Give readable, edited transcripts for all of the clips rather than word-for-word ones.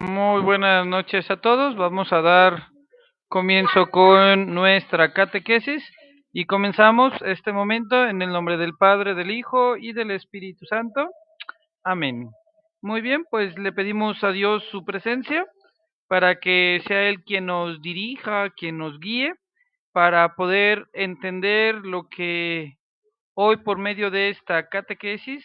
Muy buenas noches a todos. Vamos a dar comienzo con nuestra catequesis y comenzamos este momento en el nombre del Padre, del Hijo y del Espíritu Santo. Amén. Muy bien, pues le pedimos a Dios su presencia para que sea Él quien nos dirija, quien nos guíe, para poder entender lo que hoy por medio de esta catequesis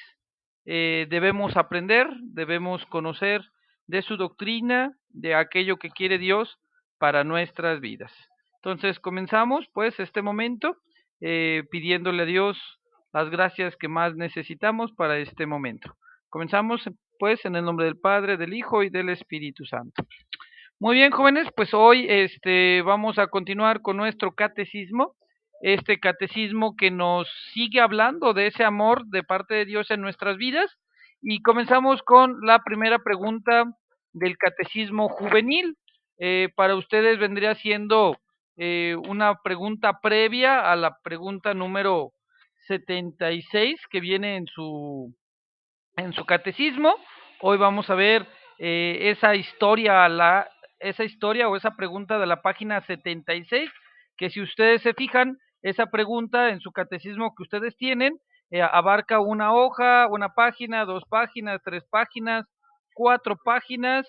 debemos aprender, debemos conocer de su doctrina, de aquello que quiere Dios para nuestras vidas. Entonces comenzamos pues este momento pidiéndole a Dios las gracias que más necesitamos para este momento. Comenzamos pues en el nombre del Padre, del Hijo y del Espíritu Santo. Muy bien, jóvenes, pues hoy vamos a continuar con nuestro catecismo, este catecismo que nos sigue hablando de ese amor de parte de Dios en nuestras vidas, y comenzamos con la primera pregunta del catecismo juvenil. Para ustedes vendría siendo una pregunta previa a la pregunta número 76 que viene en su catecismo. Hoy vamos a ver esa historia, esa historia o esa pregunta de la página 76, que si ustedes se fijan, esa pregunta en su catecismo que ustedes tienen, abarca una hoja, una página, dos páginas, tres páginas, cuatro páginas.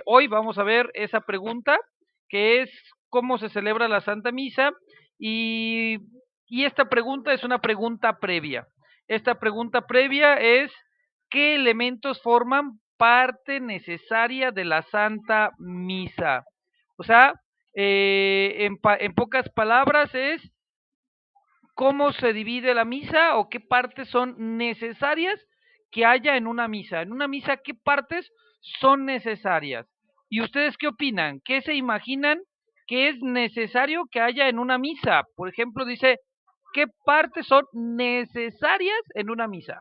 Hoy vamos a ver esa pregunta, que es cómo se celebra la Santa Misa, y, y esta pregunta es una pregunta previa. Esta pregunta previa es: ¿qué elementos forman parte necesaria de la Santa Misa? O sea, en pocas palabras es cómo se divide la misa o qué partes son necesarias que haya en una misa. En una misa, ¿qué partes son necesarias? ¿Y ustedes qué opinan? ¿Qué se imaginan que es necesario que haya en una misa? Por ejemplo, dice, ¿qué partes son necesarias en una misa?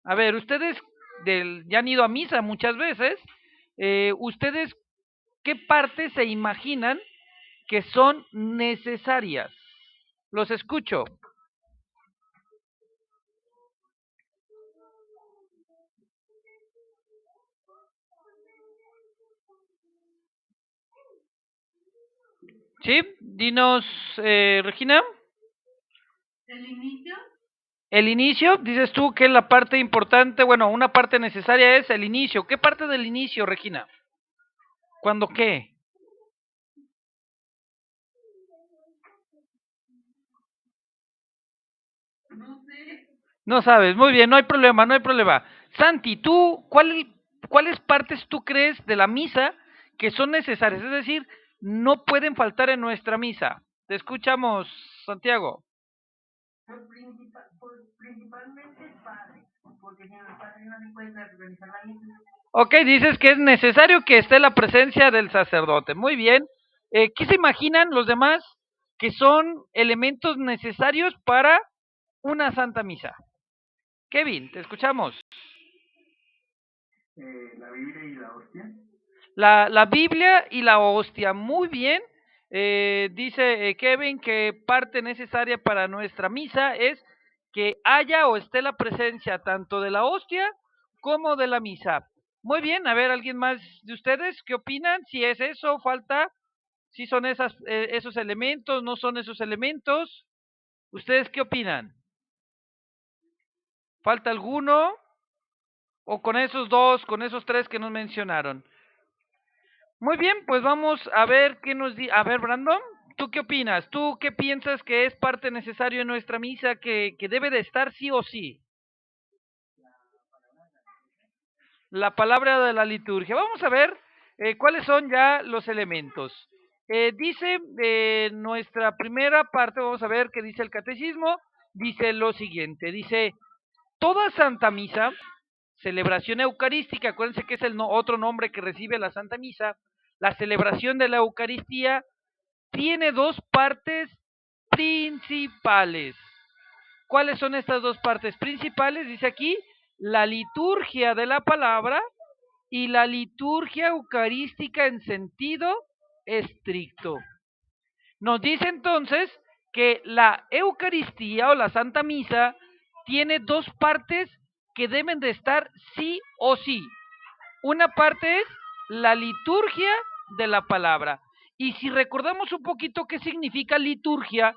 A ver, ustedes ya han ido a misa muchas veces. ¿Ustedes qué partes se imaginan que son necesarias? Los escucho. ¿Sí? Dinos, Regina. El inicio, dices tú que la parte importante, bueno, una parte necesaria es el inicio. ¿Qué parte del inicio, Regina? ¿Cuándo qué? No sabes, muy bien, no hay problema, no hay problema. Santi, ¿tú cuáles partes tú crees de la misa que son necesarias? Es decir, no pueden faltar en nuestra misa. Te escuchamos, Santiago. Ok, dices que es necesario que esté la presencia del sacerdote. Muy bien. ¿Qué se imaginan los demás que son elementos necesarios para una santa misa? Kevin, te escuchamos. La Biblia y la hostia, muy bien. Dice Kevin que parte necesaria para nuestra misa es que haya o esté la presencia tanto de la hostia como de la misa. Muy bien, a ver, ¿alguien más de ustedes qué opinan? Si es eso, falta, si son esos elementos, no son esos elementos. ¿Ustedes qué opinan? ¿Falta alguno? ¿O con esos dos, con esos tres que nos mencionaron? Muy bien, pues vamos a ver qué nos dice. A ver, Brandon, ¿tú qué opinas? ¿Tú qué piensas que es parte necesario en nuestra misa que debe de estar sí o sí? La palabra de la liturgia. Vamos a ver cuáles son ya los elementos. Dice nuestra primera parte, vamos a ver qué dice el catecismo, dice lo siguiente, dice, toda Santa Misa, celebración eucarística, acuérdense que es el otro nombre que recibe la Santa Misa, la celebración de la Eucaristía tiene dos partes principales. ¿Cuáles son estas dos partes principales? Dice aquí, la liturgia de la palabra y la liturgia eucarística en sentido estricto. Nos dice entonces que la Eucaristía o la Santa Misa tiene dos partes que deben de estar sí o sí. Una parte es la liturgia de la palabra. Y si recordamos un poquito qué significa liturgia,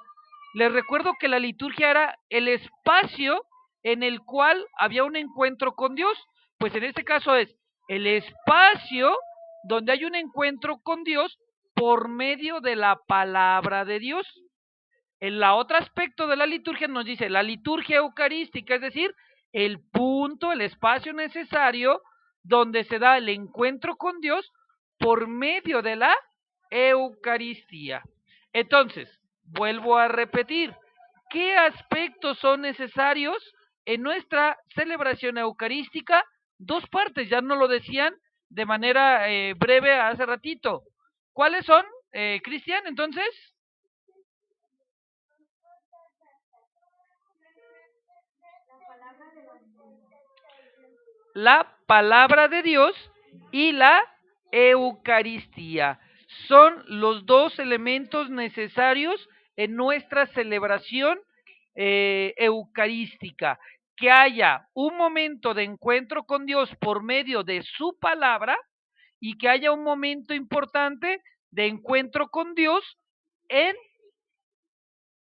les recuerdo que la liturgia era el espacio en el cual había un encuentro con Dios. Pues en este caso es el espacio donde hay un encuentro con Dios por medio de la palabra de Dios. En la otro aspecto de la liturgia nos dice la liturgia eucarística, es decir, el punto, el espacio necesario donde se da el encuentro con Dios por medio de la Eucaristía. Entonces, vuelvo a repetir, ¿qué aspectos son necesarios en nuestra celebración eucarística? Dos partes, ya nos lo decían de manera breve hace ratito. ¿Cuáles son, Cristian? Entonces, la palabra de Dios y la Eucaristía. Son los dos elementos necesarios en nuestra celebración eucarística. Que haya un momento de encuentro con Dios por medio de su palabra y que haya un momento importante de encuentro con Dios en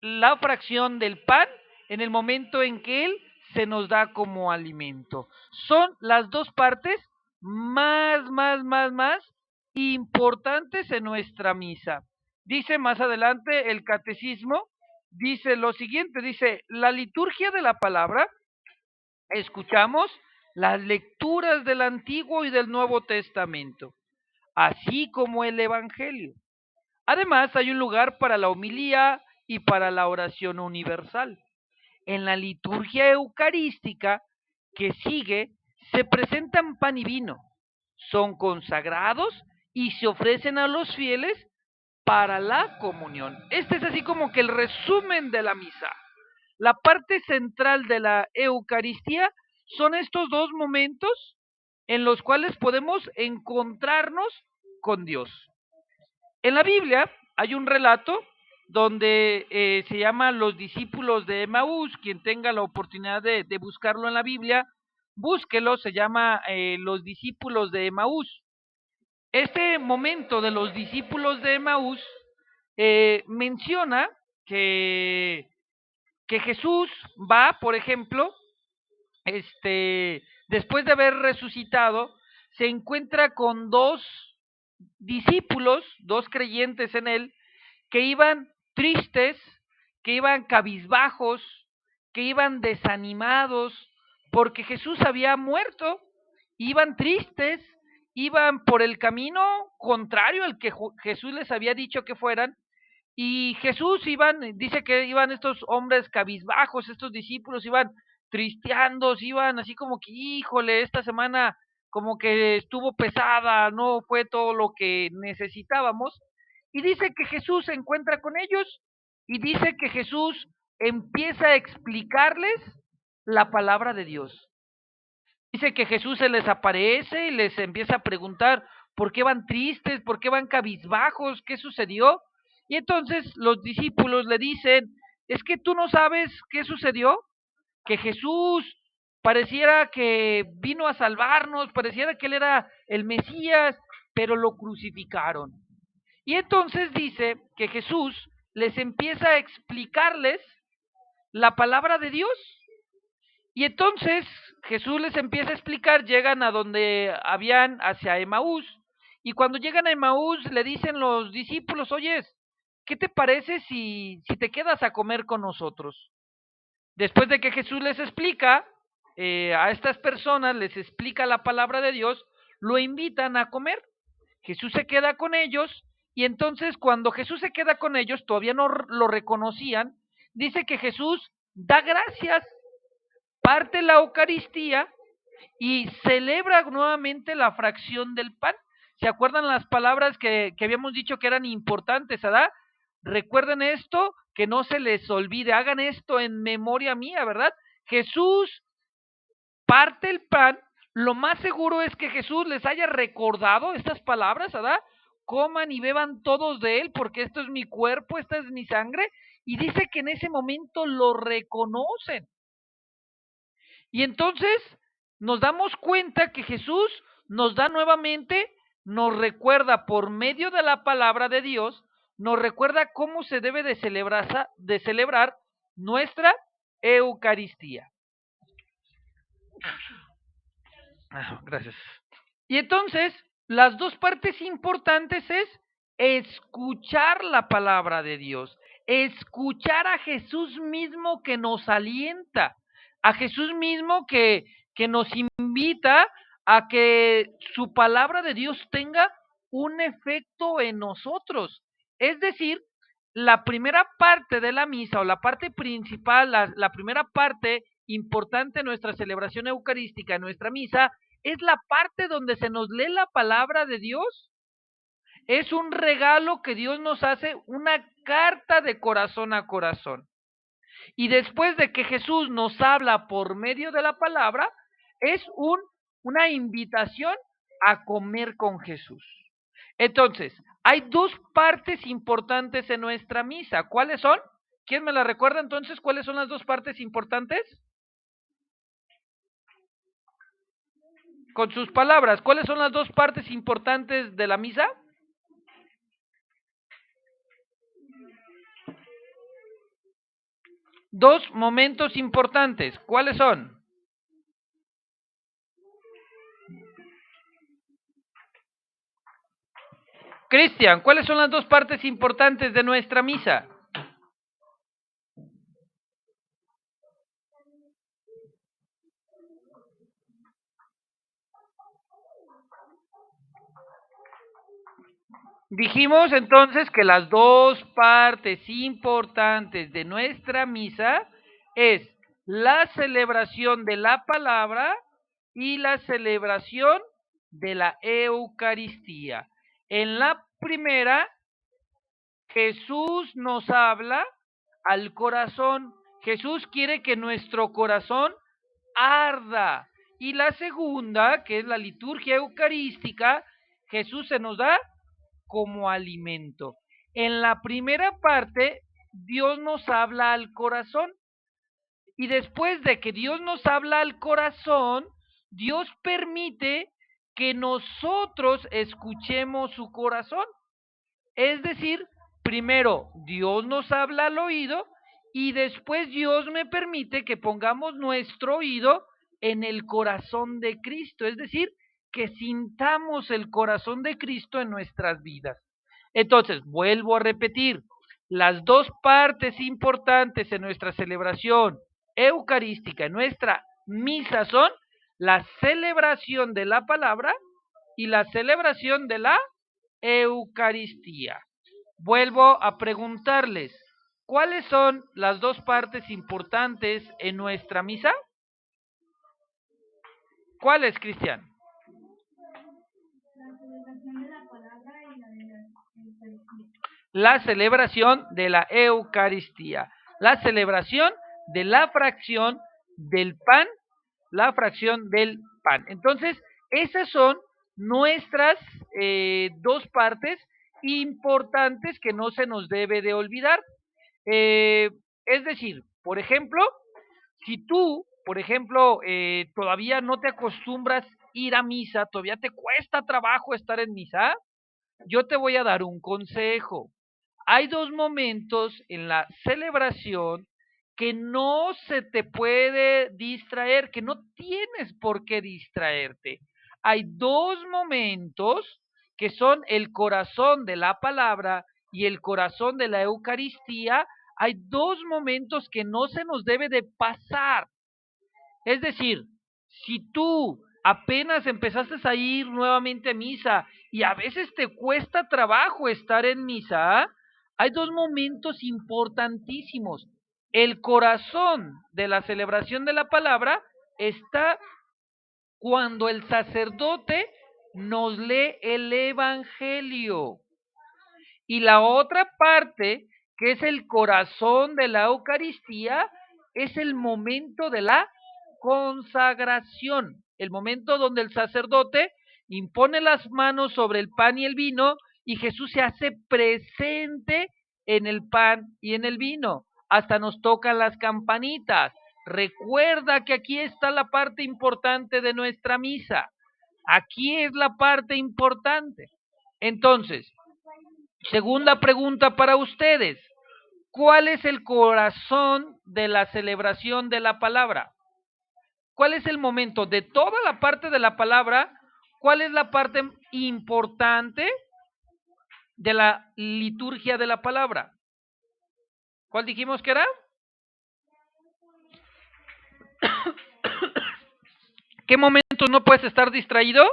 la fracción del pan en el momento en que Él se nos da como alimento. Son las dos partes más importantes en nuestra misa. Dice más adelante el catecismo, dice lo siguiente, dice, la liturgia de la palabra, escuchamos las lecturas del Antiguo y del Nuevo Testamento, así como el Evangelio. Además, hay un lugar para la homilía y para la oración universal. En la liturgia eucarística que sigue, se presentan pan y vino, son consagrados y se ofrecen a los fieles para la comunión. Este es así como que el resumen de la misa. La parte central de la Eucaristía son estos dos momentos en los cuales podemos encontrarnos con Dios. En la Biblia hay un relato donde se llama Los discípulos de Emaús. Quien tenga la oportunidad de buscarlo en la Biblia, búsquelo, se llama Los discípulos de Emaús. Este momento de los discípulos de Emaús menciona que, que Jesús va, por ejemplo, después de haber resucitado, se encuentra con dos discípulos, dos creyentes en él, que iban tristes, que iban cabizbajos, que iban desanimados, porque Jesús había muerto, iban tristes, iban por el camino contrario al que Jesús les había dicho que fueran, y Jesús dice que iban estos hombres cabizbajos, estos discípulos iban tristeando, iban así como que, híjole, esta semana como que estuvo pesada, no fue todo lo que necesitábamos. Y dice que Jesús se encuentra con ellos y dice que Jesús empieza a explicarles la palabra de Dios. Dice que Jesús se les aparece y les empieza a preguntar por qué van tristes, por qué van cabizbajos, qué sucedió. Y entonces los discípulos le dicen, es que tú no sabes qué sucedió, que Jesús pareciera que vino a salvarnos, pareciera que él era el Mesías, pero lo crucificaron. Y entonces dice que Jesús les empieza a explicarles la palabra de Dios. Y entonces Jesús les empieza a explicar, llegan a donde habían, hacia Emaús, y cuando llegan a Emaús le dicen los discípulos, oye, ¿qué te parece si te quedas a comer con nosotros? Después de que Jesús les explica, a estas personas les explica la palabra de Dios, lo invitan a comer. Jesús se queda con ellos, y entonces cuando Jesús se queda con ellos, todavía no lo reconocían, dice que Jesús da gracias, parte la Eucaristía y celebra nuevamente la fracción del pan. ¿Se acuerdan las palabras que habíamos dicho que eran importantes, ¿verdad? Recuerden esto, que no se les olvide, hagan esto en memoria mía, ¿verdad? Jesús parte el pan, lo más seguro es que Jesús les haya recordado estas palabras, ¿verdad? Coman y beban todos de él, porque esto es mi cuerpo, esta es mi sangre, y dice que en ese momento lo reconocen. Y entonces nos damos cuenta que Jesús nos da nuevamente nos recuerda por medio de la palabra de Dios, nos recuerda cómo se debe de celebrar nuestra Eucaristía. Gracias. Y entonces, las dos partes importantes es escuchar la palabra de Dios, escuchar a Jesús mismo que nos alienta, a Jesús mismo que nos invita a que su palabra de Dios tenga un efecto en nosotros. Es decir, la primera parte de la misa o la parte principal, la primera parte importante de nuestra celebración eucarística, nuestra misa, es la parte donde se nos lee la palabra de Dios. Es un regalo que Dios nos hace, una carta de corazón a corazón. Y después de que Jesús nos habla por medio de la palabra, es una invitación a comer con Jesús. Entonces, hay dos partes importantes en nuestra misa. ¿Cuáles son? ¿Quién me la recuerda entonces? ¿Cuáles son las dos partes importantes? Con sus palabras, ¿cuáles son las dos partes importantes de la misa? Dos momentos importantes, ¿cuáles son? Cristian, ¿cuáles son las dos partes importantes de nuestra misa? Dijimos entonces que las dos partes importantes de nuestra misa es la celebración de la palabra y la celebración de la Eucaristía. En la primera, Jesús nos habla al corazón. Jesús quiere que nuestro corazón arda. Y la segunda, que es la liturgia eucarística, Jesús se nos da como alimento. En la primera parte, Dios nos habla al corazón. Y después de que Dios nos habla al corazón, Dios permite que nosotros escuchemos su corazón. Es decir, primero Dios nos habla al oído y después Dios me permite que pongamos nuestro oído en el corazón de Cristo. Es decir, que sintamos el corazón de Cristo en nuestras vidas. Entonces, vuelvo a repetir, las dos partes importantes en nuestra celebración eucarística, en nuestra misa son la celebración de la palabra y la celebración de la Eucaristía. Vuelvo a preguntarles, ¿cuáles son las dos partes importantes en nuestra misa? ¿Cuáles, Cristian? La celebración de la Eucaristía, la celebración de la fracción del pan, la fracción del pan. Entonces, esas son nuestras dos partes importantes que no se nos debe de olvidar. Es decir, por ejemplo, si tú, por ejemplo, todavía no te acostumbras ir a misa, todavía te cuesta trabajo estar en misa, yo te voy a dar un consejo. Hay dos momentos en la celebración que no se te puede distraer, que no tienes por qué distraerte. Hay dos momentos que son el corazón de la palabra y el corazón de la Eucaristía. Hay dos momentos que no se nos debe de pasar. Es decir, si tú apenas empezaste a ir nuevamente a misa y a veces te cuesta trabajo estar en misa, hay dos momentos importantísimos. El corazón de la celebración de la palabra está cuando el sacerdote nos lee el Evangelio. Y la otra parte, que es el corazón de la Eucaristía, es el momento de la consagración, el momento donde el sacerdote impone las manos sobre el pan y el vino y Jesús se hace presente en el pan y en el vino. Hasta nos tocan las campanitas. Recuerda que aquí está la parte importante de nuestra misa. Aquí es la parte importante. Entonces, segunda pregunta para ustedes. ¿Cuál es el corazón de la celebración de la palabra? ¿Cuál es el momento de toda la parte de la palabra? ¿Cuál es la parte importante de la liturgia de la palabra? ¿Cuál dijimos que era? ¿Qué momentos no puedes estar distraído?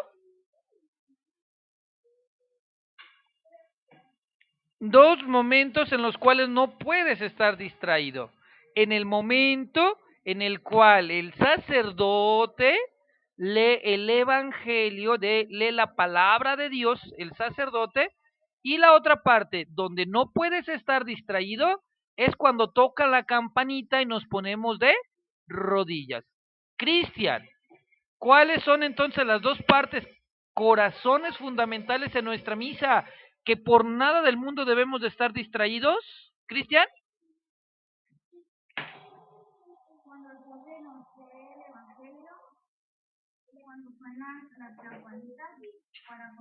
Dos momentos en los cuales no puedes estar distraído. En el momento en el cual el sacerdote lee el evangelio, lee la palabra de Dios, el sacerdote, y la otra parte donde no puedes estar distraído es cuando toca la campanita y nos ponemos de rodillas. Cristian, ¿cuáles son entonces las dos partes, corazones fundamentales en nuestra misa, que por nada del mundo debemos de estar distraídos? Cristian. Cuando el padre nos lee el evangelio, cuando suenan las campanitas para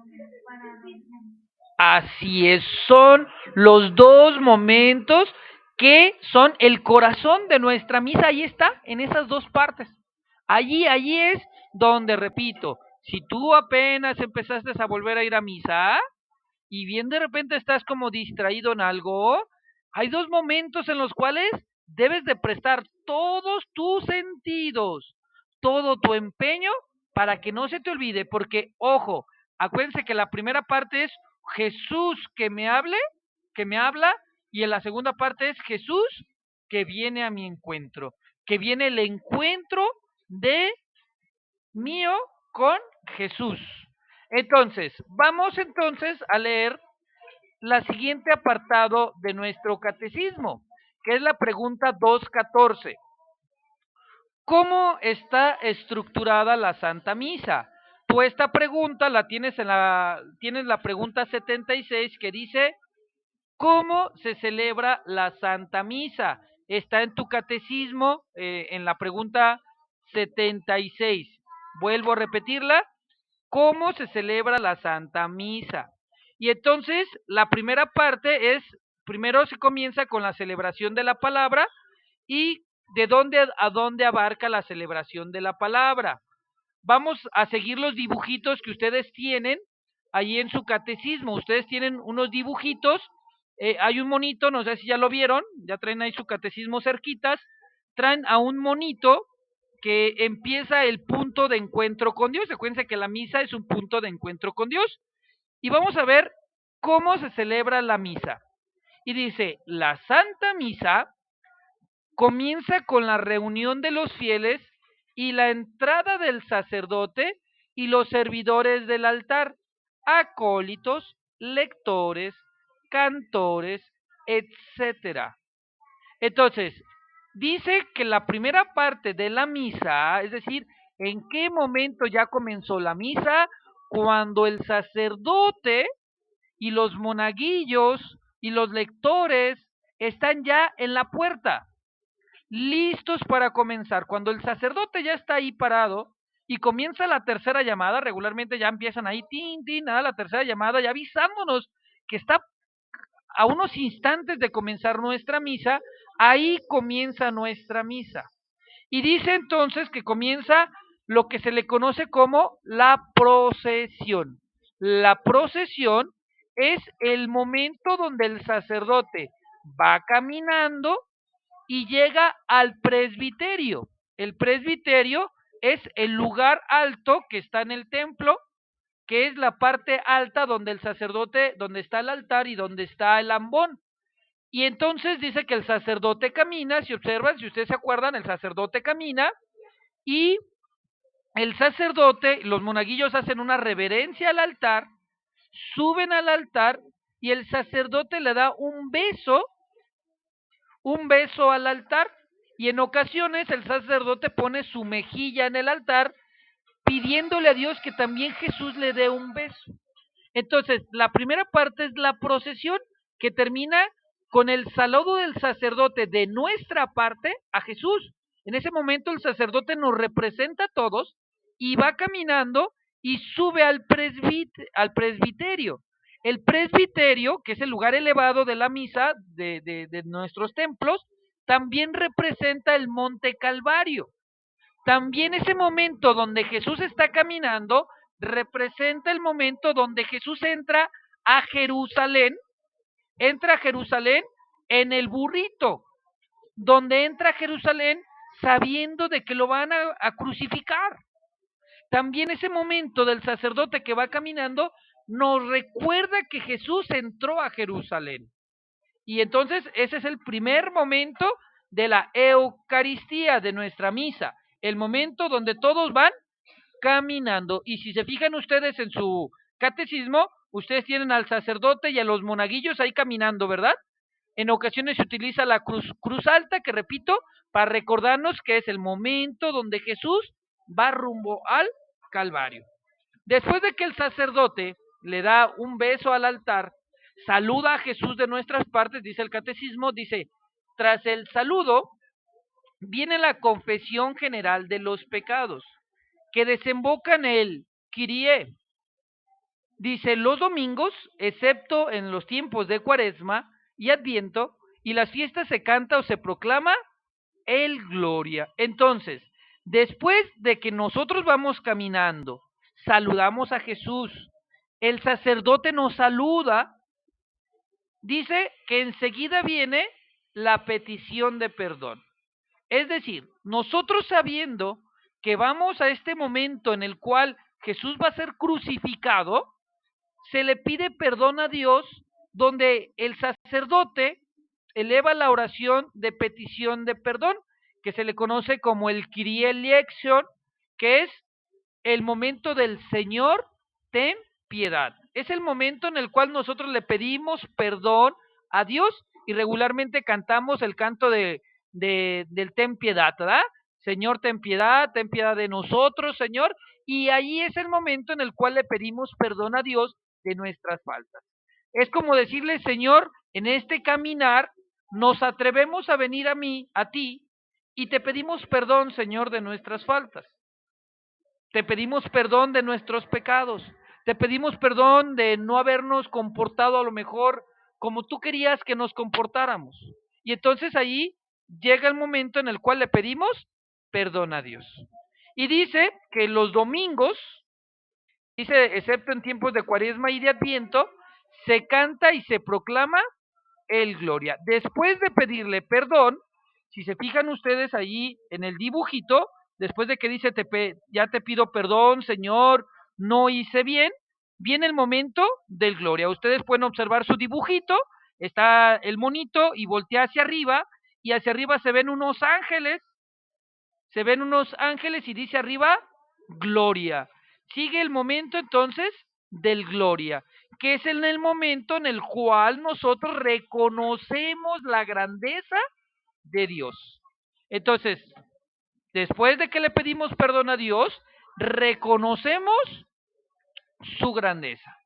Así es, son los dos momentos que son el corazón de nuestra misa. Ahí está, en esas dos partes. Allí es donde, repito, si tú apenas empezaste a volver a ir a misa y bien de repente estás como distraído en algo, hay dos momentos en los cuales debes de prestar todos tus sentidos, todo tu empeño para que no se te olvide, porque, ojo, acuérdense que la primera parte es Jesús que me habla, y en la segunda parte es Jesús que viene a mi encuentro, que viene el encuentro de mío con Jesús. Entonces, vamos entonces a leer la siguiente apartado de nuestro catecismo, que es la pregunta 214. ¿Cómo está estructurada la Santa Misa? Tú esta pregunta la tienes tienes la pregunta 76 que dice, ¿cómo se celebra la Santa Misa? Está en tu catecismo, en la pregunta 76. Vuelvo a repetirla, ¿cómo se celebra la Santa Misa? Y entonces, la primera parte es, primero se comienza con la celebración de la palabra y de dónde a dónde abarca la celebración de la palabra. Vamos a seguir los dibujitos que ustedes tienen ahí en su catecismo. Ustedes tienen unos dibujitos, hay un monito, no sé si ya lo vieron, ya traen ahí su catecismo cerquitas, traen a un monito que empieza el punto de encuentro con Dios. Acuérdense que la misa es un punto de encuentro con Dios. Y vamos a ver cómo se celebra la misa. Y dice, la Santa Misa comienza con la reunión de los fieles y la entrada del sacerdote y los servidores del altar, acólitos, lectores, cantores, etcétera. Entonces, dice que la primera parte de la misa, es decir, en qué momento ya comenzó la misa, cuando el sacerdote y los monaguillos y los lectores están ya en la puerta, listos para comenzar. Cuando el sacerdote ya está ahí parado y comienza la tercera llamada, regularmente ya empiezan ahí, tin, tin, la tercera llamada, ya avisándonos que está a unos instantes de comenzar nuestra misa, ahí comienza nuestra misa. Y dice entonces que comienza lo que se le conoce como la procesión. La procesión es el momento donde el sacerdote va caminando y llega al presbiterio. El presbiterio es el lugar alto que está en el templo, que es la parte alta donde el sacerdote, donde está el altar y donde está el ambón. Y entonces dice que el sacerdote camina, si observan, si ustedes se acuerdan, el sacerdote camina y el sacerdote, los monaguillos hacen una reverencia al altar, suben al altar y el sacerdote le da un beso al altar, y en ocasiones el sacerdote pone su mejilla en el altar pidiéndole a Dios que también Jesús le dé un beso. Entonces, la primera parte es la procesión, que termina con el saludo del sacerdote de nuestra parte a Jesús. En ese momento el sacerdote nos representa a todos y va caminando y sube al presbiterio. El presbiterio, que es el lugar elevado de la misa de nuestros templos, también representa el monte Calvario. También ese momento donde Jesús está caminando representa el momento donde Jesús entra a Jerusalén en el burrito, donde entra a Jerusalén sabiendo de que lo van a crucificar. También ese momento del sacerdote que va caminando nos recuerda que Jesús entró a Jerusalén. Y entonces ese es el primer momento de la Eucaristía, de nuestra misa, el momento donde todos van caminando. Y si se fijan ustedes en su catecismo, ustedes tienen al sacerdote y a los monaguillos ahí caminando, ¿verdad? En ocasiones se utiliza la cruz alta, que repito, para recordarnos que es el momento donde Jesús va rumbo al Calvario. Después de que el sacerdote le da un beso al altar, saluda a Jesús de nuestras partes, dice el catecismo, dice, tras el saludo viene la confesión general de los pecados, que desemboca en el Kyrie. Dice, los domingos, excepto en los tiempos de Cuaresma y Adviento, y las fiestas se canta o se proclama el Gloria. Entonces, después de que nosotros vamos caminando, saludamos a Jesús, el sacerdote nos saluda, dice que enseguida viene la petición de perdón. Es decir, nosotros sabiendo que vamos a este momento en el cual Jesús va a ser crucificado, se le pide perdón a Dios, donde el sacerdote eleva la oración de petición de perdón, que se le conoce como el Kyrie eleison, que es el momento del Señor, ten piedad. Es el momento en el cual nosotros le pedimos perdón a Dios y regularmente cantamos el canto del ten piedad, ¿verdad? Señor, ten piedad de nosotros, Señor. Y ahí es el momento en el cual le pedimos perdón a Dios de nuestras faltas. Es como decirle, Señor, en este caminar nos atrevemos a venir a ti, y te pedimos perdón, Señor, de nuestras faltas. Te pedimos perdón de nuestros pecados. Te pedimos perdón de no habernos comportado a lo mejor como tú querías que nos comportáramos. Y entonces ahí llega el momento en el cual le pedimos perdón a Dios. Y dice que los domingos, dice, excepto en tiempos de Cuaresma y de Adviento, se canta y se proclama el Gloria. Después de pedirle perdón, si se fijan ustedes allí en el dibujito, después de que dice, ya te pido perdón, Señor, no hice bien, viene el momento del Gloria. Ustedes pueden observar su dibujito, está el monito y voltea hacia arriba, y hacia arriba se ven unos ángeles y dice arriba, Gloria. Sigue el momento entonces del Gloria, que es en el momento en el cual nosotros reconocemos la grandeza de Dios. Entonces, después de que le pedimos perdón a Dios, reconocemos su grandeza.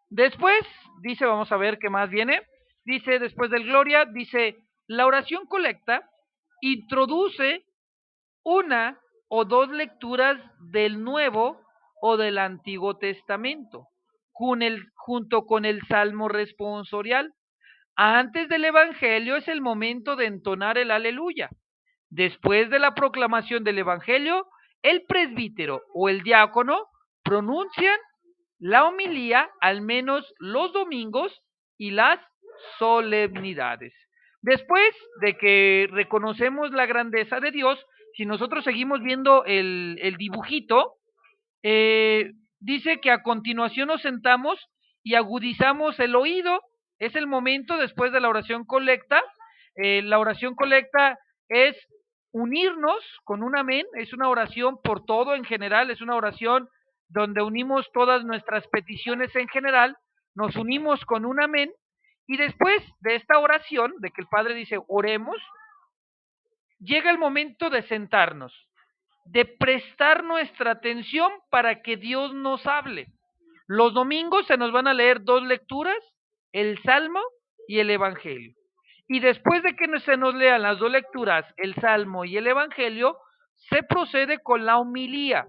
Después, dice, vamos a ver qué más viene, dice, después del Gloria, dice, la oración colecta introduce una o dos lecturas del Nuevo o del Antiguo Testamento, junto con el Salmo responsorial. Antes del Evangelio es el momento de entonar el aleluya. Después de la proclamación del Evangelio, el presbítero o el diácono pronuncian la homilía al menos los domingos y las solemnidades. Después de que reconocemos la grandeza de Dios, si nosotros seguimos viendo el dibujito, dice que a continuación nos sentamos y agudizamos el oído. Es el momento después de la oración colecta. La oración colecta es unirnos con un amén, es una oración por todo en general, es una oración donde unimos todas nuestras peticiones en general, nos unimos con un amén, y después de esta oración, de que el Padre dice oremos, llega el momento de sentarnos, de prestar nuestra atención para que Dios nos hable. Los domingos se nos van a leer dos lecturas, el Salmo y el Evangelio. Y después de que se nos lean las dos lecturas, el Salmo y el Evangelio, se procede con la homilía.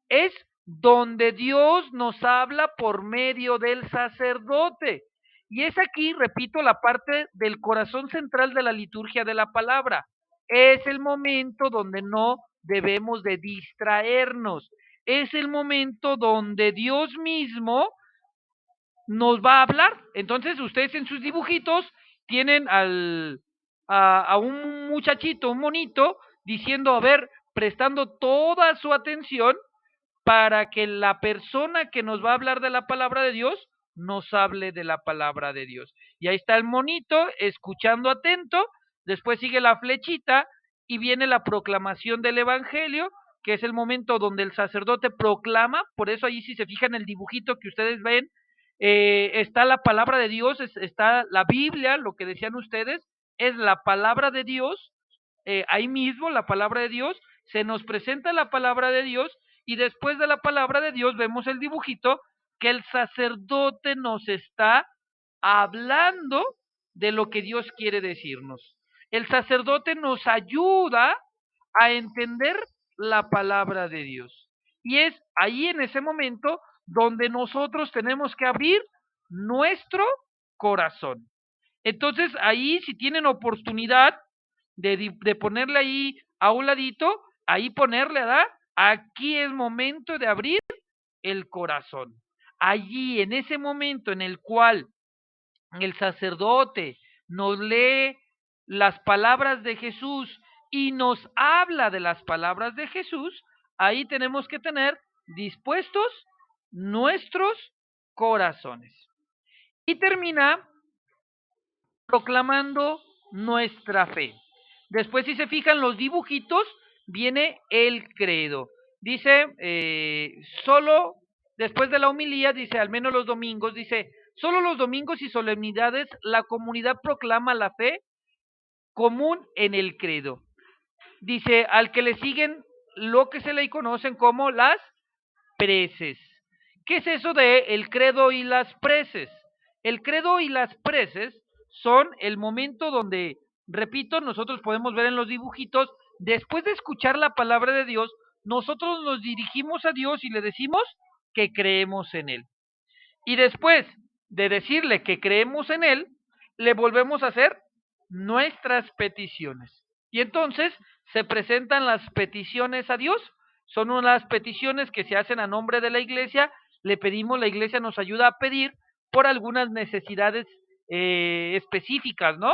Es donde Dios nos habla por medio del sacerdote. Y es aquí, repito, la parte del corazón central de la liturgia de la palabra. Es el momento donde no debemos de distraernos. Es el momento donde Dios mismo nos va a hablar. Entonces ustedes en sus dibujitos tienen a un muchachito, un monito, diciendo, a ver, prestando toda su atención para que la persona que nos va a hablar de la palabra de Dios nos hable de la palabra de Dios. Y ahí está el monito escuchando atento, después sigue la flechita y viene la proclamación del Evangelio, que es el momento donde el sacerdote proclama, por eso ahí si se fijan en el dibujito que ustedes ven, está la palabra de Dios, está la Biblia, lo que decían ustedes, es la palabra de Dios, ahí mismo la palabra de Dios, se nos presenta la palabra de Dios y después de la palabra de Dios vemos el dibujito que el sacerdote nos está hablando de lo que Dios quiere decirnos. El sacerdote nos ayuda a entender la palabra de Dios. Y es ahí en ese momento donde nosotros tenemos que abrir nuestro corazón. Entonces ahí si tienen oportunidad de ponerle ahí a un ladito, ahí ponerle, ¿verdad? Aquí es momento de abrir el corazón. Allí, en ese momento en el cual el sacerdote nos lee las palabras de Jesús y nos habla de las palabras de Jesús, ahí tenemos que tener dispuestos nuestros corazones. Y termina proclamando nuestra fe. Después, si se fijan los dibujitos, viene el credo. Dice, solo después de la homilía, dice, al menos los domingos, dice, solo los domingos y solemnidades la comunidad proclama la fe común en el credo. Dice, al que le siguen lo que se le conocen como las preces. ¿Qué es eso de el credo y las preces? El credo y las preces son el momento donde, repito, nosotros podemos ver en los dibujitos, después de escuchar la palabra de Dios, nosotros nos dirigimos a Dios y le decimos que creemos en Él. Y después de decirle que creemos en Él, le volvemos a hacer nuestras peticiones. Y entonces se presentan las peticiones a Dios. Son unas peticiones que se hacen a nombre de la iglesia. Le pedimos, la iglesia nos ayuda a pedir por algunas necesidades específicas, ¿no?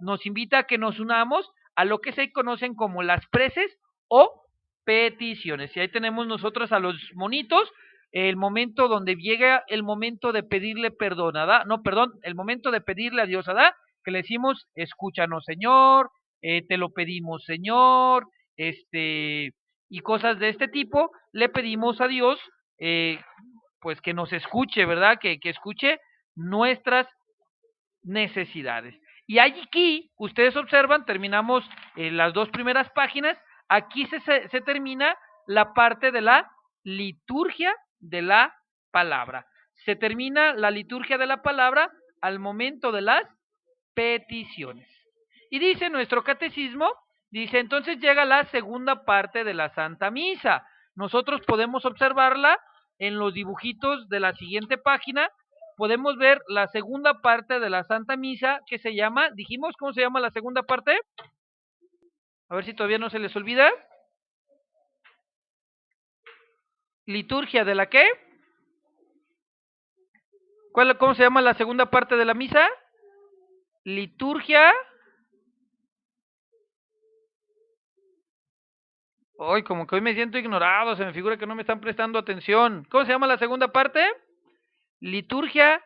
Nos invita a que nos unamos a lo que se conocen como las preces o peticiones. Y ahí tenemos nosotros a los monitos, el momento donde llega el momento de pedirle perdón, ¿verdad? No, perdón, el momento de pedirle a Dios, ¿verdad? Que le decimos, escúchanos, Señor, te lo pedimos, Señor, y cosas de este tipo, le pedimos a Dios, pues que nos escuche, ¿verdad? Que escuche nuestras necesidades. Y aquí, ustedes observan, terminamos las dos primeras páginas, aquí se termina la parte de la liturgia de la palabra. Se termina la liturgia de la palabra al momento de las peticiones. Y dice nuestro catecismo, dice, entonces llega la segunda parte de la Santa Misa. Nosotros podemos observarla en los dibujitos de la siguiente página. Podemos ver la segunda parte de la Santa Misa que se llama, dijimos, ¿cómo se llama la segunda parte? A ver si todavía no se les olvida. Liturgia de la qué? ¿Cómo se llama la segunda parte de la misa? Liturgia. Hoy como que hoy me siento ignorado, se me figura que no me están prestando atención. ¿Cómo se llama la segunda parte? Liturgia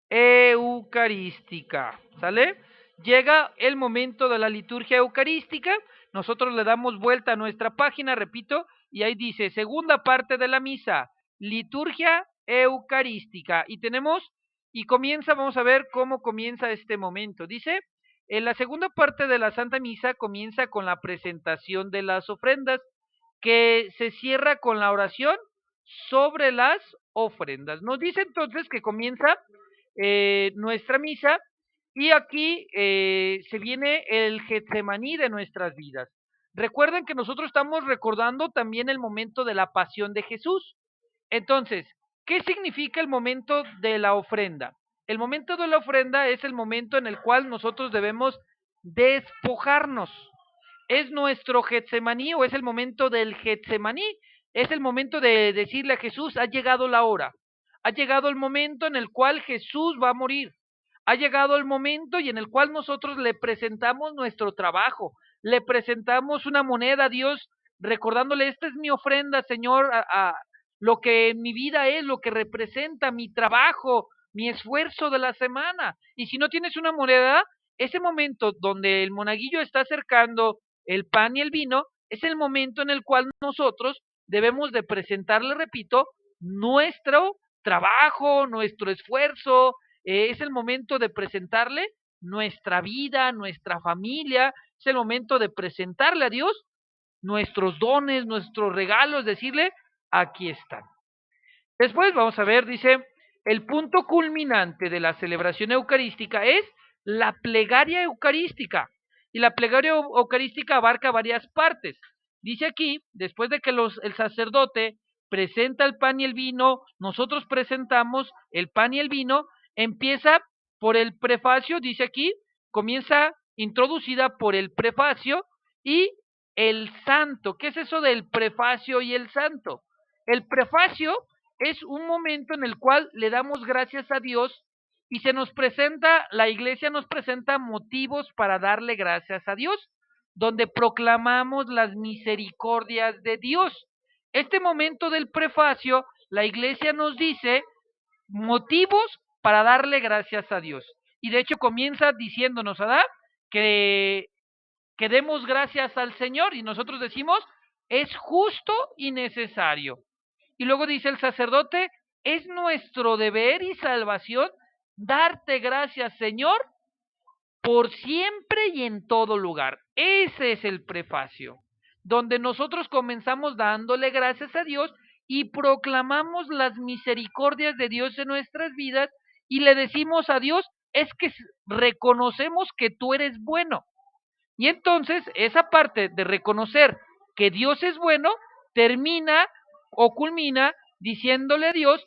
eucarística, ¿sale? Llega el momento de la liturgia eucarística, nosotros le damos vuelta a nuestra página, repito, y ahí dice, segunda parte de la misa, liturgia eucarística, y tenemos, y comienza, vamos a ver cómo comienza este momento, dice, en la segunda parte de la Santa Misa comienza con la presentación de las ofrendas, que se cierra con la oración sobre las ofrendas. Nos dice entonces que comienza nuestra misa y aquí se viene el Getsemaní de nuestras vidas. Recuerden que nosotros estamos recordando también el momento de la pasión de Jesús. Entonces, ¿qué significa el momento de la ofrenda? El momento de la ofrenda es el momento en el cual nosotros debemos despojarnos. Es nuestro Getsemaní o es el momento del Getsemaní. Es el momento de decirle a Jesús, ha llegado la hora. Ha llegado el momento en el cual Jesús va a morir. Ha llegado el momento y en el cual nosotros le presentamos nuestro trabajo, le presentamos una moneda a Dios, recordándole, esta es mi ofrenda, Señor, a lo que en mi vida es, lo que representa mi trabajo, mi esfuerzo de la semana. Y si no tienes una moneda, ese momento donde el monaguillo está acercando el pan y el vino, es el momento en el cual nosotros debemos de presentarle, repito, nuestro trabajo, nuestro esfuerzo, es el momento de presentarle nuestra vida, nuestra familia, es el momento de presentarle a Dios nuestros dones, nuestros regalos, decirle, aquí están. Después vamos a ver, dice, el punto culminante de la celebración eucarística es la plegaria eucarística. Y la plegaria eucarística abarca varias partes. Dice aquí, después de que el sacerdote presenta el pan y el vino, nosotros presentamos el pan y el vino, empieza por el prefacio, dice aquí, comienza introducida por el prefacio y el santo. ¿Qué es eso del prefacio y el santo? El prefacio es un momento en el cual le damos gracias a Dios y se nos presenta, la iglesia nos presenta motivos para darle gracias a Dios, donde proclamamos las misericordias de Dios. Este momento del prefacio, la iglesia nos dice motivos para darle gracias a Dios. Y de hecho comienza diciéndonos, ¿verdad? Que demos gracias al Señor y nosotros decimos, es justo y necesario. Y luego dice el sacerdote, es nuestro deber y salvación darte gracias, Señor, por siempre y en todo lugar. Ese es el prefacio, donde nosotros comenzamos dándole gracias a Dios y proclamamos las misericordias de Dios en nuestras vidas y le decimos a Dios, es que reconocemos que tú eres bueno. Y entonces esa parte de reconocer que Dios es bueno termina o culmina diciéndole a Dios,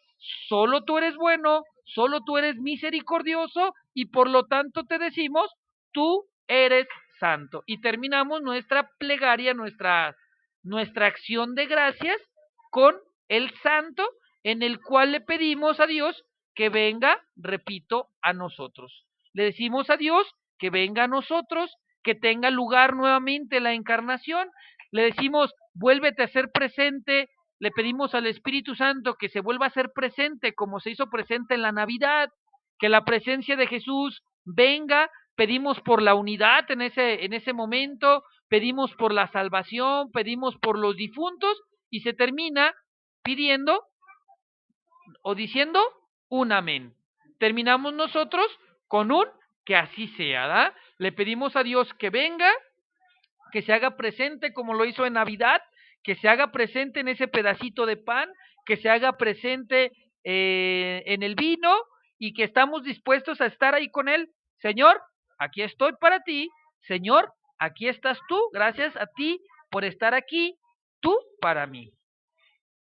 solo tú eres bueno, solo tú eres misericordioso y por lo tanto te decimos, tú eres santo. Y terminamos nuestra plegaria, nuestra acción de gracias con el santo en el cual le pedimos a Dios que venga, repito, a nosotros. Le decimos a Dios que venga a nosotros, que tenga lugar nuevamente la encarnación. Le decimos, vuélvete a ser presente. Le pedimos al Espíritu Santo que se vuelva a ser presente como se hizo presente en la Navidad, que la presencia de Jesús venga. Pedimos por la unidad en ese momento, pedimos por la salvación, pedimos por los difuntos y se termina pidiendo o diciendo un amén. Terminamos nosotros con un que así sea, ¿da? Le pedimos a Dios que venga, que se haga presente como lo hizo en Navidad, que se haga presente en ese pedacito de pan, que se haga presente en el vino y que estamos dispuestos a estar ahí con Él. Señor, aquí estoy para ti. Señor, aquí estás tú. Gracias a ti por estar aquí, tú para mí.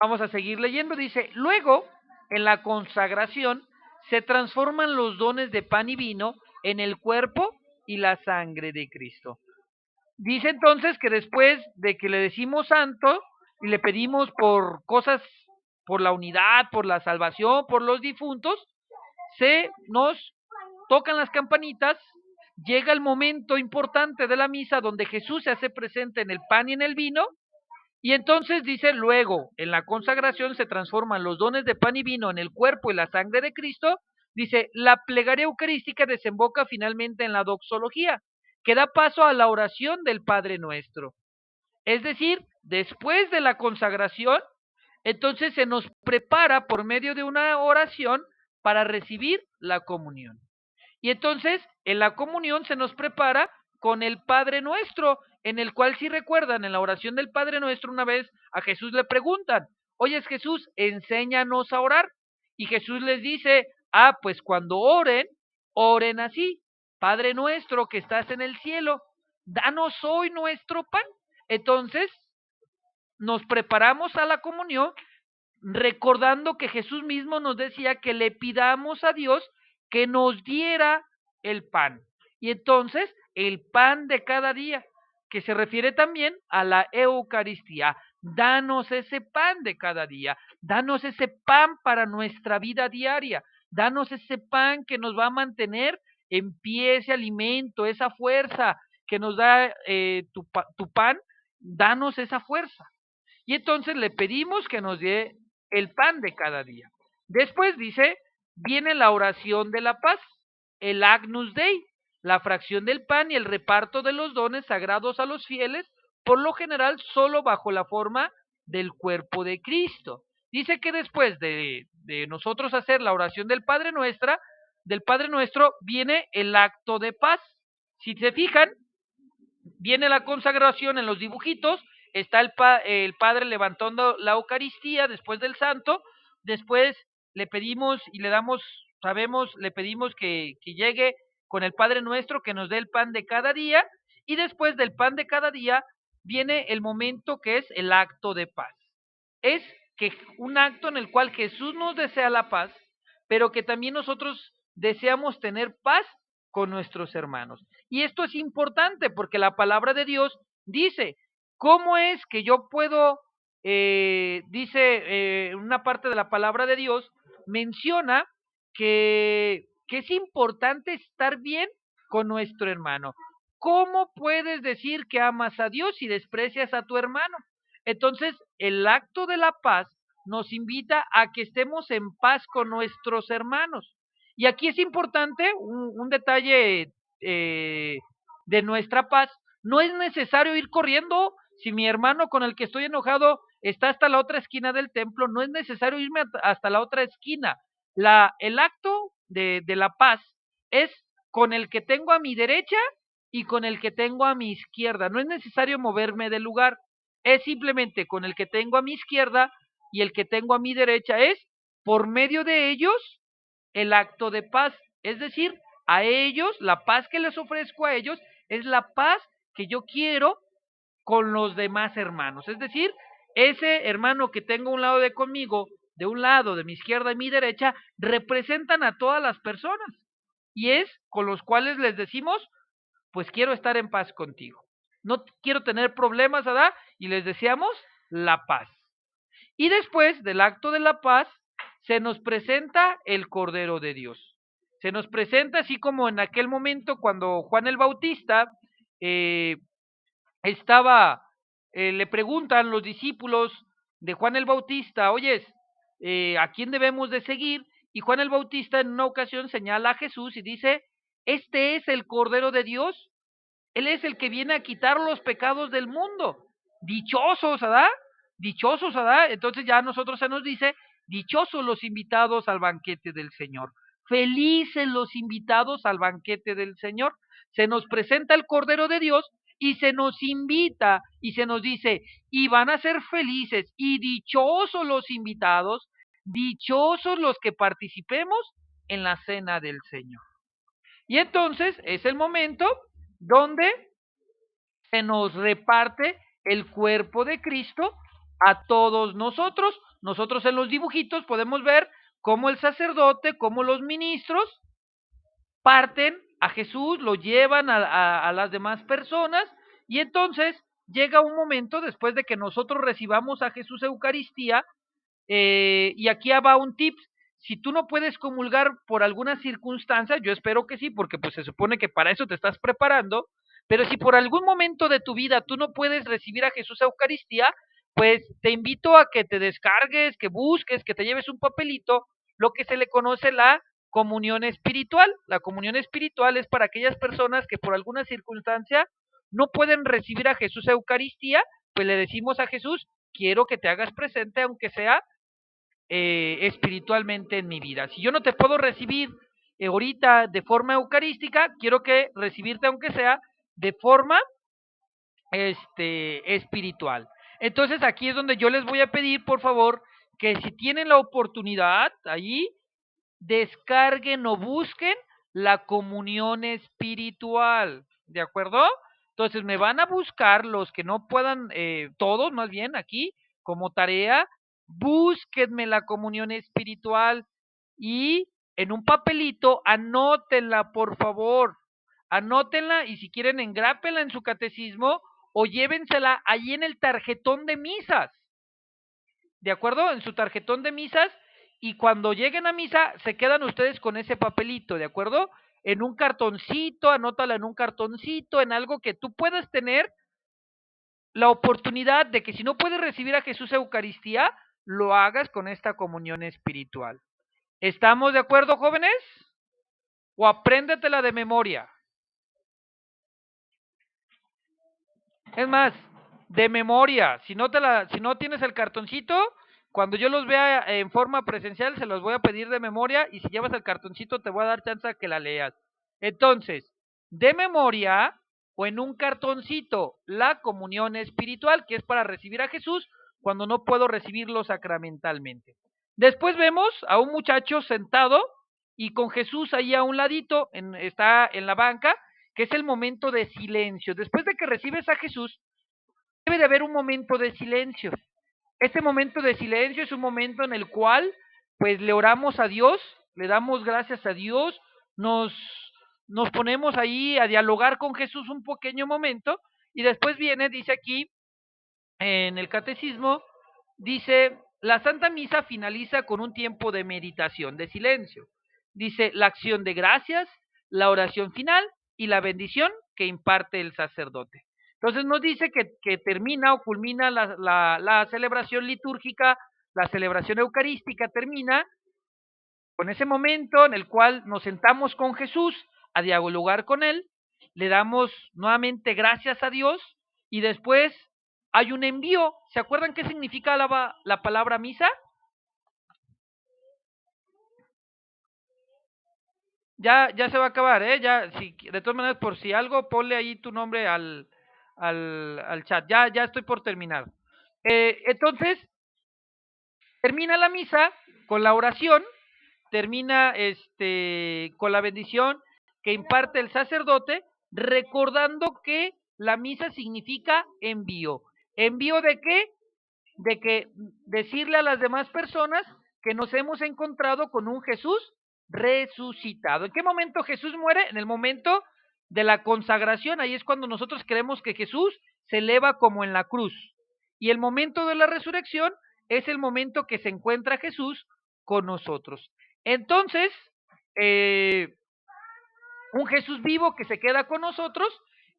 Vamos a seguir leyendo. Dice, luego, en la consagración, se transforman los dones de pan y vino en el cuerpo y la sangre de Cristo. Dice entonces que después de que le decimos santo y le pedimos por cosas, por la unidad, por la salvación, por los difuntos, se nos tocan las campanitas, llega el momento importante de la misa donde Jesús se hace presente en el pan y en el vino, y entonces dice, luego, en la consagración se transforman los dones de pan y vino en el cuerpo y la sangre de Cristo. Dice, la plegaria eucarística desemboca finalmente en la doxología, que da paso a la oración del Padre Nuestro. Es decir, después de la consagración, entonces se nos prepara por medio de una oración para recibir la comunión. Y entonces, en la comunión se nos prepara con el Padre Nuestro, en el cual, si recuerdan, en la oración del Padre Nuestro, una vez a Jesús le preguntan, oye Jesús, enséñanos a orar. Y Jesús les dice, pues cuando oren, oren así, Padre Nuestro que estás en el cielo, danos hoy nuestro pan. Entonces, nos preparamos a la comunión recordando que Jesús mismo nos decía que le pidamos a Dios que nos diera el pan. Y entonces, el pan de cada día, que se refiere también a la Eucaristía. Danos ese pan de cada día, danos ese pan para nuestra vida diaria, danos ese pan que nos va a mantener en pie, ese alimento, esa fuerza que nos da tu pan, danos esa fuerza. Y entonces le pedimos que nos dé el pan de cada día. Después dice, viene la oración de la paz, el Agnus Dei, la fracción del pan y el reparto de los dones sagrados a los fieles, por lo general solo bajo la forma del cuerpo de Cristo. Dice que después de nosotros hacer la oración del Padre Nuestro, viene el acto de paz. Si se fijan, viene la consagración en los dibujitos, está el Padre levantando la Eucaristía después del Santo, después le pedimos y le damos, le pedimos que llegue con el Padre Nuestro, que nos dé el pan de cada día, y después del pan de cada día viene el momento que es el acto de paz. Es que un acto en el cual Jesús nos desea la paz, pero que también nosotros deseamos tener paz con nuestros hermanos. Y esto es importante porque la palabra de Dios dice, ¿cómo es que yo puedo, una parte de la palabra de Dios, menciona que es importante estar bien con nuestro hermano? ¿Cómo puedes decir que amas a Dios si desprecias a tu hermano? Entonces, el acto de la paz nos invita a que estemos en paz con nuestros hermanos. Y aquí es importante un detalle de nuestra paz. No es necesario ir corriendo. Si mi hermano con el que estoy enojado está hasta la otra esquina del templo, no es necesario irme hasta la otra esquina. El acto de la paz es con el que tengo a mi derecha y con el que tengo a mi izquierda. No es necesario moverme del lugar. Es simplemente con el que tengo a mi izquierda y el que tengo a mi derecha. Es por medio de ellos el acto de paz. Es decir, a ellos, la paz que les ofrezco a ellos es la paz que yo quiero con los demás hermanos. Es decir, ese hermano que tengo a un lado de conmigo, de un lado, de mi izquierda y mi derecha, representan a todas las personas. Y es con los cuales les decimos, pues quiero estar en paz contigo. No quiero tener problemas, ¿verdad? Y les deseamos la paz. Y después del acto de la paz, se nos presenta el Cordero de Dios. Se nos presenta así como en aquel momento cuando Juan el Bautista eh, estaba, le preguntan los discípulos de Juan el Bautista, oyes, ¿a quién debemos de seguir? Y Juan el Bautista en una ocasión señala a Jesús y dice, este es el Cordero de Dios, él es el que viene a quitar los pecados del mundo. Dichosos, ¿verdad? Dichosos, ¿verdad? Entonces ya a nosotros se nos dice, dichosos los invitados al banquete del Señor. Felices los invitados al banquete del Señor. Se nos presenta el Cordero de Dios y se nos invita y se nos dice, y van a ser felices y dichosos los invitados, dichosos los que participemos en la cena del Señor. Y entonces es el momento donde se nos reparte el cuerpo de Cristo a todos nosotros. Nosotros en los dibujitos podemos ver cómo el sacerdote, cómo los ministros parten a Jesús, lo llevan a las demás personas y entonces llega un momento después de que nosotros recibamos a Jesús Eucaristía y aquí va un tip. Si tú no puedes comulgar por alguna circunstancia, yo espero que sí, porque pues se supone que para eso te estás preparando, pero si por algún momento de tu vida tú no puedes recibir a Jesús Eucaristía, pues te invito a que te descargues, que busques, que te lleves un papelito, lo que se le conoce la comunión espiritual. La comunión espiritual es para aquellas personas que por alguna circunstancia no pueden recibir a Jesús Eucaristía, pues le decimos a Jesús, quiero que te hagas presente, aunque sea espiritualmente en mi vida. Si yo no te puedo recibir ahorita de forma eucarística, quiero que recibirte aunque sea de forma espiritual. Entonces aquí es donde yo les voy a pedir, por favor, que si tienen la oportunidad allí, descarguen o busquen la comunión espiritual, ¿de acuerdo? Entonces me van a buscar los que no puedan, todos más bien aquí, como tarea, búsquenme la comunión espiritual y en un papelito anótenla, por favor. Anótenla y si quieren engrápenla en su catecismo o llévensela ahí en el tarjetón de misas. ¿De acuerdo? En su tarjetón de misas y cuando lleguen a misa se quedan ustedes con ese papelito, ¿de acuerdo? En un cartoncito, anótala en un cartoncito, en algo que tú puedas tener la oportunidad de que si no puedes recibir a Jesús Eucaristía, lo hagas con esta comunión espiritual. ¿Estamos de acuerdo, jóvenes? ¿O apréndetela de memoria? Es más, de memoria. Si no tienes el cartoncito, cuando yo los vea en forma presencial, se los voy a pedir de memoria y si llevas el cartoncito te voy a dar chance a que la leas. Entonces, de memoria o en un cartoncito, la comunión espiritual, que es para recibir a Jesús cuando no puedo recibirlo sacramentalmente. Después vemos a un muchacho sentado y con Jesús ahí a un ladito, está en la banca, que es el momento de silencio. Después de que recibes a Jesús, debe de haber un momento de silencio. Este momento de silencio es un momento en el cual, pues, le oramos a Dios, le damos gracias a Dios, nos, nos ponemos ahí a dialogar con Jesús un pequeño momento, y después viene, dice aquí, en el catecismo, dice, la Santa Misa finaliza con un tiempo de meditación, de silencio. Dice, la acción de gracias, la oración final y la bendición que imparte el sacerdote. Entonces nos dice que termina o culmina la celebración litúrgica, la celebración eucarística termina con ese momento en el cual nos sentamos con Jesús a dialogar con Él, le damos nuevamente gracias a Dios y después hay un envío. ¿Se acuerdan qué significa la palabra misa? Ya se va a acabar, ¿eh? Ya, si, de todas maneras, por si algo, ponle ahí tu nombre al chat. Ya estoy por terminar. Entonces, termina la misa con la oración, termina con la bendición que imparte el sacerdote, recordando que la misa significa envío. ¿Envío de qué? De que decirle a las demás personas que nos hemos encontrado con un Jesús resucitado. ¿En qué momento Jesús muere? En el momento de la consagración, ahí es cuando nosotros creemos que Jesús se eleva como en la cruz. Y el momento de la resurrección es el momento que se encuentra Jesús con nosotros. Entonces, un Jesús vivo que se queda con nosotros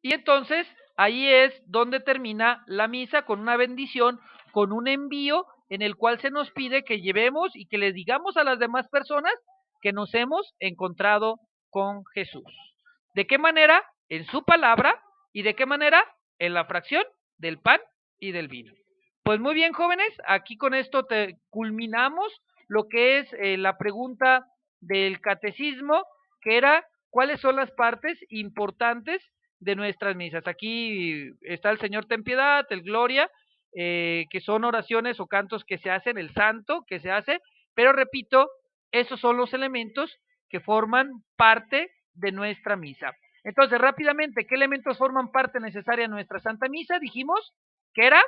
y entonces ahí es donde termina la misa con una bendición, con un envío en el cual se nos pide que llevemos y que les digamos a las demás personas que nos hemos encontrado con Jesús. ¿De qué manera? En su palabra y de qué manera? En la fracción del pan y del vino. Pues muy bien, jóvenes, aquí con esto culminamos lo que es la pregunta del catecismo, que era cuáles son las partes importantes de nuestras misas. Aquí está el Señor ten piedad, el Gloria, que son oraciones o cantos que se hacen, el Santo que se hace, pero repito, esos son los elementos que forman parte de nuestra misa. Entonces, rápidamente, ¿qué elementos forman parte necesaria de nuestra Santa Misa? Dijimos que era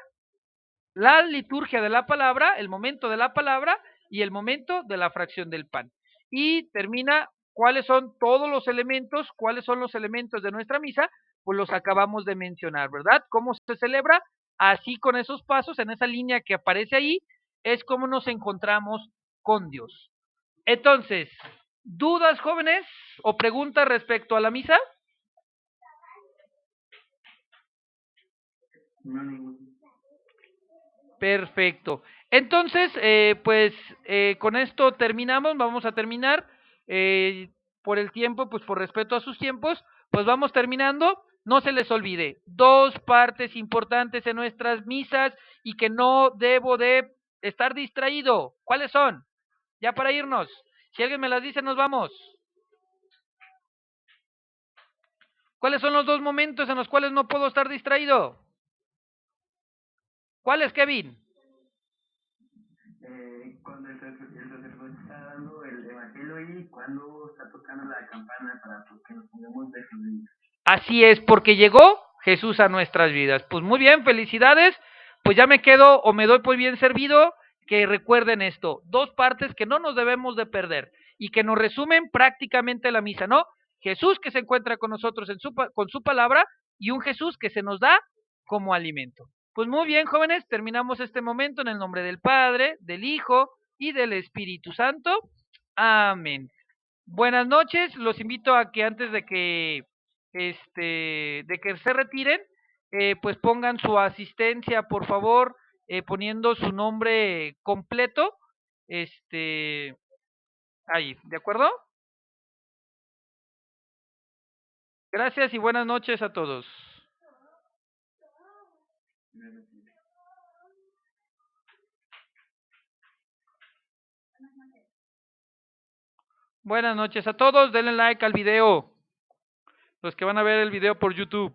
la liturgia de la palabra, el momento de la palabra y el momento de la fracción del pan. Y termina cuáles son todos los elementos, cuáles son los elementos de nuestra misa, pues los acabamos de mencionar, ¿verdad? ¿Cómo se celebra? Así con esos pasos, en esa línea que aparece ahí, es como nos encontramos con Dios. Entonces, ¿dudas, jóvenes, o preguntas respecto a la misa? No. Perfecto. Entonces, con esto terminamos, vamos a terminar. Por el tiempo, pues por respeto a sus tiempos, pues vamos terminando. No se les olvide, dos partes importantes en nuestras misas y que no debo de estar distraído. ¿Cuáles son? Ya para irnos. Si alguien me las dice, nos vamos. ¿Cuáles son los dos momentos en los cuales no puedo estar distraído? ¿Cuáles, Kevin? Cuando el sacerdote está dando el evangelio y cuando está tocando la campana para que nos pongamos de rodillas. Así es, porque llegó Jesús a nuestras vidas. Pues muy bien, felicidades. Pues ya me quedo o me doy por bien servido que recuerden esto, dos partes que no nos debemos de perder y que nos resumen prácticamente la misa, ¿no? Jesús que se encuentra con nosotros con su palabra y un Jesús que se nos da como alimento. Pues muy bien, jóvenes, terminamos este momento en el nombre del Padre, del Hijo y del Espíritu Santo. Amén. Buenas noches, los invito a que antes de que se retiren, pues pongan su asistencia, por favor, poniendo su nombre completo, este, ahí, ¿de acuerdo? Gracias y buenas noches a todos. Buenas noches a todos, denle like al video, los que van a ver el video por YouTube.